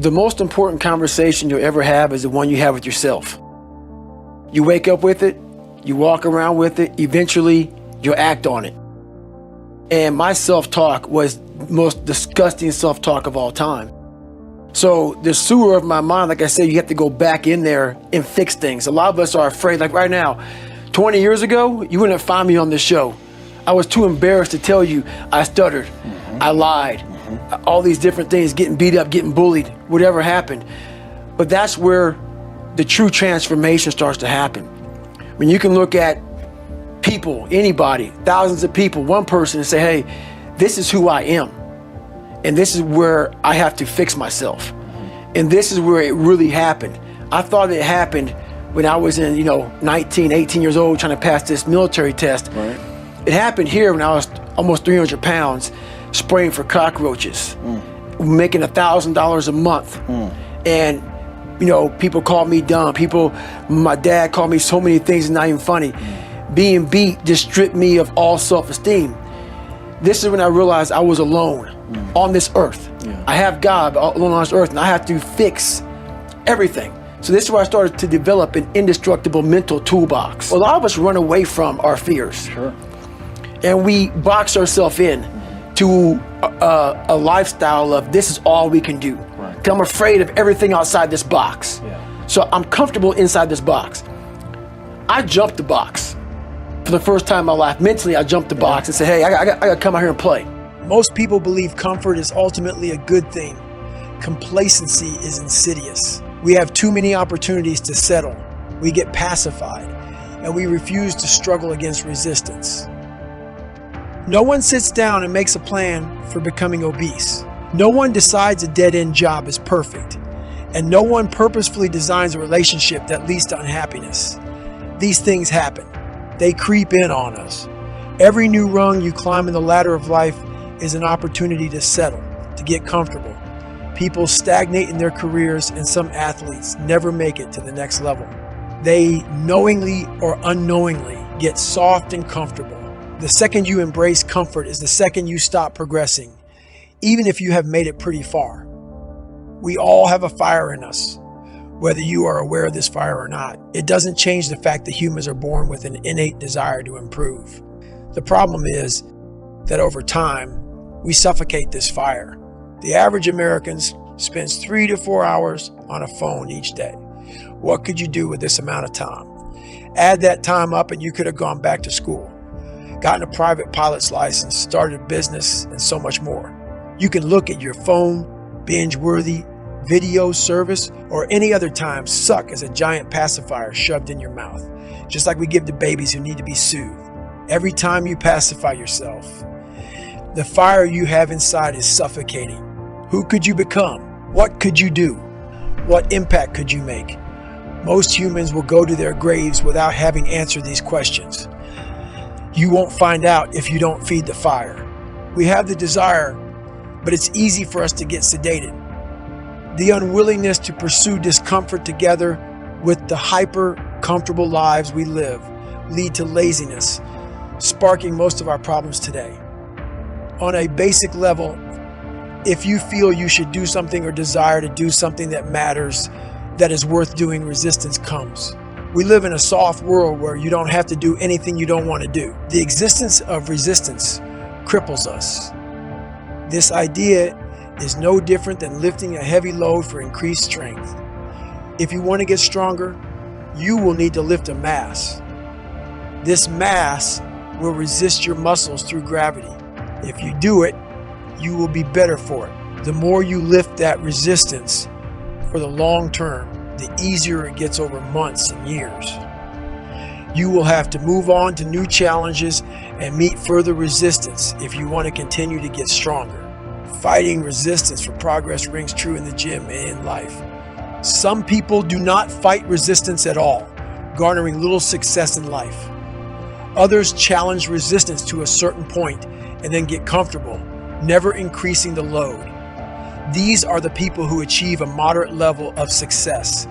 The most important conversation you'll ever have is the one you have with yourself. You wake up with it, you walk around with it, eventually you'll act on it. And my self-talk was the most disgusting self-talk of all time. So the sewer of my mind, like I said, you have to go back in there and fix things. A lot of us are afraid, like right now, 20 years ago, you wouldn't have found me on this show. I was too embarrassed to tell you I stuttered, I lied, all these different things, getting beat up, getting bullied, whatever happened. But that's where the true transformation starts to happen. When you can look at people, anybody, thousands of people, one person, and say, hey, this is who I am. And this is where I have to fix myself. And this is where it really happened. I thought it happened when I was in, 19, 18 years old, trying to pass this military test. Right. It happened here when I was almost 300 pounds, spraying for cockroaches, making $1,000 a month. And, people called me dumb. My dad called me so many things, not even funny. Being beat just stripped me of all self-esteem. This is when I realized I was alone on this earth. Yeah. I have God alone on this earth, and I have to fix everything. So this is where I started to develop an indestructible mental toolbox. A lot of us run away from our fears. Sure. And we box ourselves in to a lifestyle of this is all we can do. Right. 'Cause I'm afraid of everything outside this box. Yeah. So I'm comfortable inside this box. I jumped the box. For the first time in my life, mentally, I jumped the box and said, hey, I got to come out here and play. Most people believe comfort is ultimately a good thing. Complacency is insidious. We have too many opportunities to settle. We get pacified, and we refuse to struggle against resistance. No one sits down and makes a plan for becoming obese. No one decides a dead-end job is perfect, and no one purposefully designs a relationship that leads to unhappiness. These things happen. They creep in on us. Every new rung you climb in the ladder of life is an opportunity to settle, to get comfortable. People stagnate in their careers, and some athletes never make it to the next level. They knowingly or unknowingly get soft and comfortable. The second you embrace comfort is the second you stop progressing, even if you have made it pretty far. We all have a fire in us. Whether you are aware of this fire or not, it doesn't change the fact that humans are born with an innate desire to improve. The problem is that over time, we suffocate this fire. The average American spends 3 to 4 hours on a phone each day. What could you do with this amount of time? Add that time up and you could have gone back to school, gotten a private pilot's license, started a business, and so much more. You can look at your phone, binge-worthy, video service, or any other time suck as a giant pacifier shoved in your mouth, just like we give to babies who need to be soothed. Every time you pacify yourself, the fire you have inside is suffocating. Who could you become? What could you do? What impact could you make? Most humans will go to their graves without having answered these questions. You won't find out if you don't feed the fire. We have the desire, but it's easy for us to get sedated. The unwillingness to pursue discomfort together with the hyper-comfortable lives we live lead to laziness, sparking most of our problems today. On a basic level, if you feel you should do something or desire to do something that matters, that is worth doing, resistance comes. We live in a soft world where you don't have to do anything you don't want to do. The existence of resistance cripples us. This idea is no different than lifting a heavy load for increased strength. If you want to get stronger, you will need to lift a mass. This mass will resist your muscles through gravity. If you do it, you will be better for it. The more you lift that resistance for the long term, the easier it gets over months and years. You will have to move on to new challenges and meet further resistance if you want to continue to get stronger. Fighting resistance for progress rings true in the gym and in life. Some people do not fight resistance at all, garnering little success in life. Others challenge resistance to a certain point and then get comfortable, never increasing the load. These are the people who achieve a moderate level of success,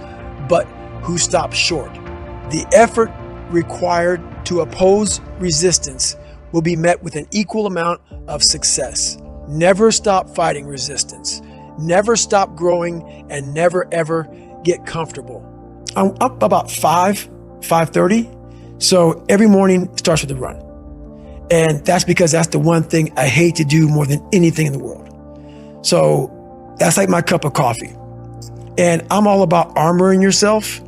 but who stop short. The effort required to oppose resistance will be met with an equal amount of success. Never stop fighting resistance. Never stop growing and never ever get comfortable. I'm up about 5:30. So every morning starts with a run. And that's because that's the one thing I hate to do more than anything in the world. So that's like my cup of coffee. And I'm all about armoring yourself.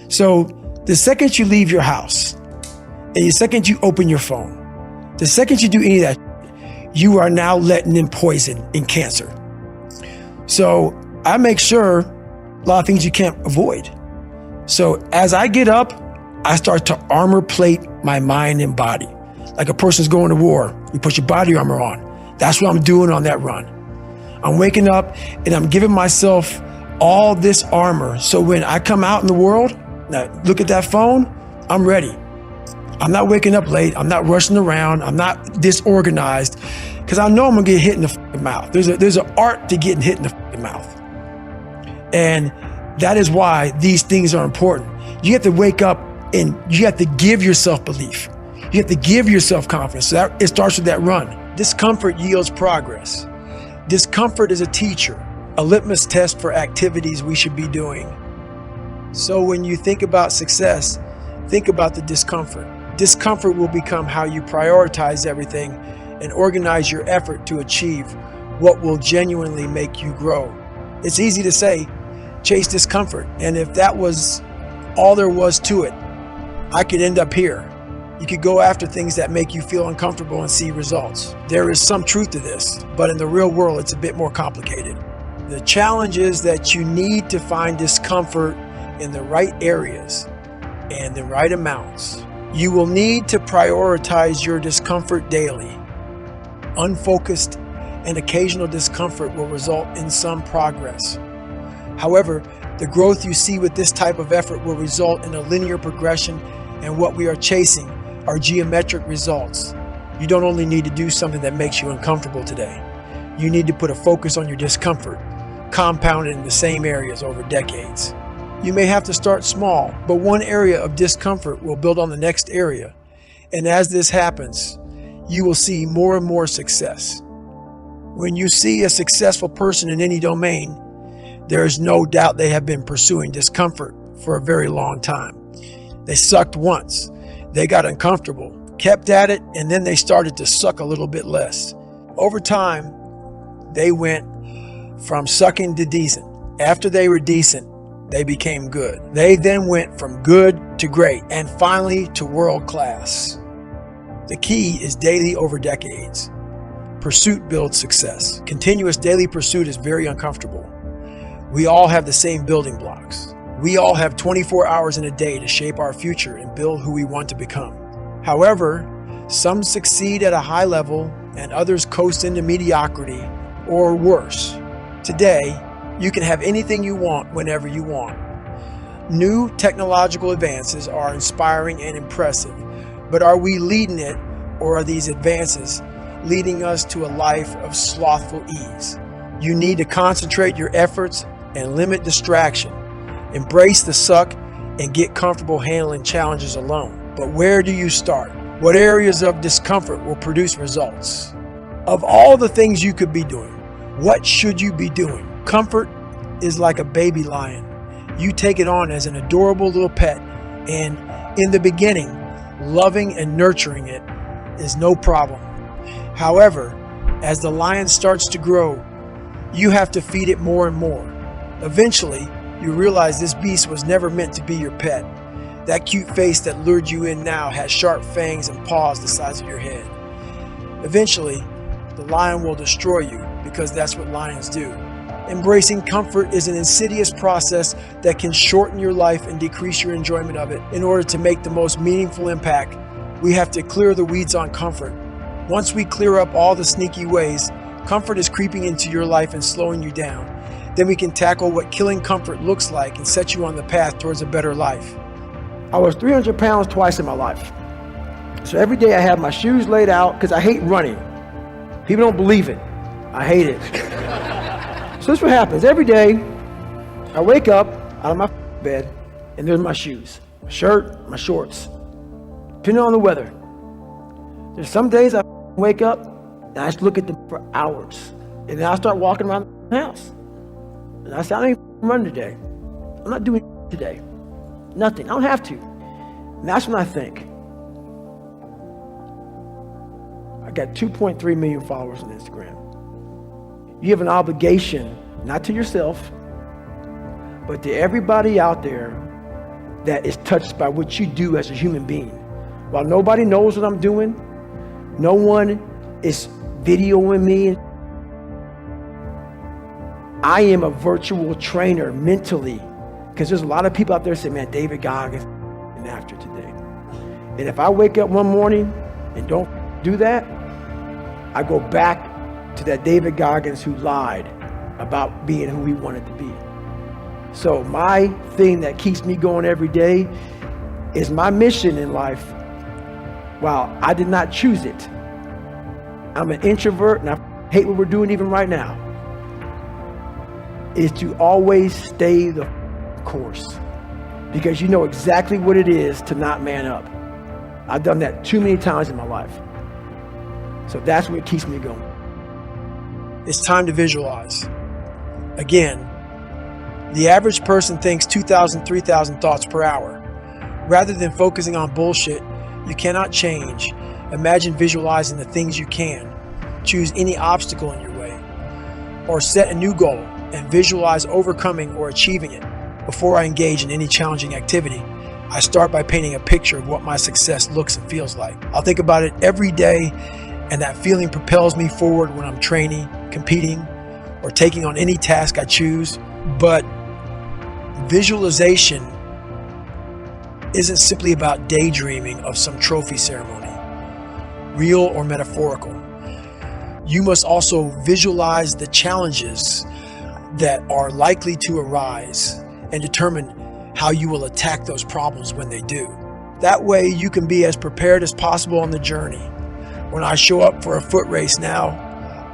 So the second you leave your house, and the second you open your phone, the second you do any of that, you are now letting in poison and cancer. So I make sure a lot of things you can't avoid. So as I get up, I start to armor plate my mind and body. Like a person's going to war, you put your body armor on. That's what I'm doing on that run. I'm waking up and I'm giving myself all this armor. So when I come out in the world, now look at that phone, I'm ready. I'm not waking up late. I'm not rushing around. I'm not disorganized because I know I'm gonna get hit in the fucking mouth. There's an art to getting hit in the fucking mouth. And that is why these things are important. You have to wake up and you have to give yourself belief. You have to give yourself confidence. So it starts with that run. Discomfort yields progress. Discomfort is a teacher, a litmus test for activities we should be doing. So when you think about success, think about the discomfort. Discomfort will become how you prioritize everything and organize your effort to achieve what will genuinely make you grow. It's easy to say, chase discomfort. And if that was all there was to it, I could end up here. You could go after things that make you feel uncomfortable and see results. There is some truth to this, but in the real world, it's a bit more complicated. The challenge is that you need to find discomfort in the right areas and the right amounts. You will need to prioritize your discomfort daily. Unfocused and occasional discomfort will result in some progress. However, the growth you see with this type of effort will result in a linear progression, and what we are chasing are geometric results. You don't only need to do something that makes you uncomfortable today. You need to put a focus on your discomfort, compounded in the same areas over decades. You may have to start small, but one area of discomfort will build on the next area. And as this happens, you will see more and more success. When you see a successful person in any domain, there is no doubt they have been pursuing discomfort for a very long time. They sucked once, they got uncomfortable, kept at it, and then they started to suck a little bit less. Over time, they went from sucking to decent. After they were decent, they became good. They then went from good to great, and finally to world class. The key is daily over decades. Pursuit builds success. Continuous daily pursuit is very uncomfortable. We all have the same building blocks. We all have 24 hours in a day to shape our future and build who we want to become. However, some succeed at a high level and others coast into mediocrity or worse. Today, you can have anything you want whenever you want. New technological advances are inspiring and impressive, but are we leading it, or are these advances leading us to a life of slothful ease? You need to concentrate your efforts and limit distraction. Embrace the suck and get comfortable handling challenges alone. But where do you start? What areas of discomfort will produce results? Of all the things you could be doing, what should you be doing? Comfort is like a baby lion. You take it on as an adorable little pet, and in the beginning, loving and nurturing it is no problem. However, as the lion starts to grow, you have to feed it more and more. Eventually, you realize this beast was never meant to be your pet. That cute face that lured you in now has sharp fangs and paws the size of your head. Eventually, the lion will destroy you because that's what lions do. Embracing comfort is an insidious process that can shorten your life and decrease your enjoyment of it. In order to make the most meaningful impact, we have to clear the weeds on comfort. Once we clear up all the sneaky ways, comfort is creeping into your life and slowing you down. Then we can tackle what killing comfort looks like and set you on the path towards a better life. I was 300 pounds twice in my life. So every day I have my shoes laid out because I hate running. People don't believe it. I hate it. So this is what happens. Every day I wake up out of my bed and there's my shoes, my shirt, my shorts, depending on the weather. There's some days I wake up and I just look at them for hours. And then I start walking around the house. And I said, I ain't running today. I'm not doing today. Nothing. I don't have to. And that's when I think. I got 2.3 million followers on Instagram. You have an obligation, not to yourself, but to everybody out there that is touched by what you do as a human being. While nobody knows what I'm doing, no one is videoing me. I am a virtual trainer mentally, because there's a lot of people out there saying, man, David Goggins is after today. And if I wake up one morning and don't do that, I go back to that David Goggins who lied about being who he wanted to be. So my thing that keeps me going every day is my mission in life. While I did not choose it, I'm an introvert and I hate what we're doing even right now, is to always stay the course, because you know exactly what it is to not man up. I've done that too many times in my life. So that's what keeps me going. It's time to visualize. Again, the average person thinks 2,000, 3,000 thoughts per hour. Rather than focusing on bullshit you cannot change, imagine visualizing the things you can. Choose any obstacle in your way, or set a new goal and visualize overcoming or achieving it. Before I engage in any challenging activity, I start by painting a picture of what my success looks and feels like. I'll think about it every day, and that feeling propels me forward when I'm training, competing, or taking on any task I choose. But visualization isn't simply about daydreaming of some trophy ceremony, real or metaphorical. You must also visualize the challenges that are likely to arise and determine how you will attack those problems when they do. That way you can be as prepared as possible on the journey. When I show up for a foot race now,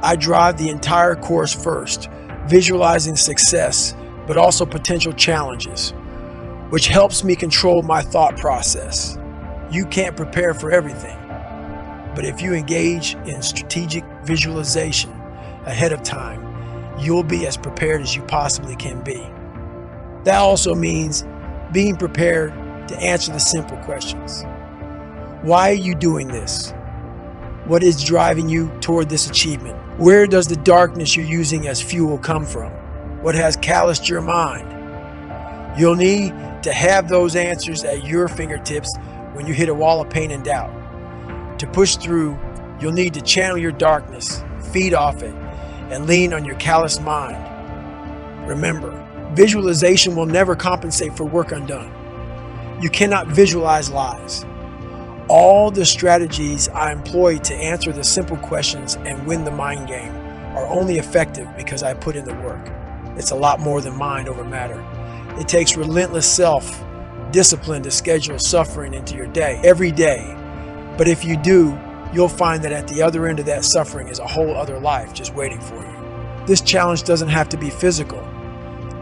I drive the entire course first, visualizing success, but also potential challenges, which helps me control my thought process. You can't prepare for everything, but if you engage in strategic visualization ahead of time, you'll be as prepared as you possibly can be. That also means being prepared to answer the simple questions. Why are you doing this? What is driving you toward this achievement? Where does the darkness you're using as fuel come from? What has calloused your mind? You'll need to have those answers at your fingertips when you hit a wall of pain and doubt. To push through, you'll need to channel your darkness, feed off it, and lean on your calloused mind. Remember, visualization will never compensate for work undone. You cannot visualize lies. All the strategies I employ to answer the simple questions and win the mind game are only effective because I put in the work. It's a lot more than mind over matter. It takes relentless self-discipline to schedule suffering into your day, every day. But if you do, you'll find that at the other end of that suffering is a whole other life just waiting for you. This challenge doesn't have to be physical,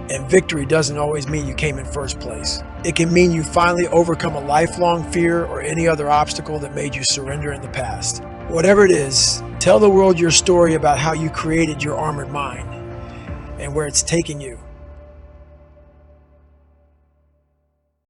and victory doesn't always mean you came in first place. It can mean you finally overcome a lifelong fear or any other obstacle that made you surrender in the past. Whatever it is, tell the world your story about how you created your armored mind and where it's taking you.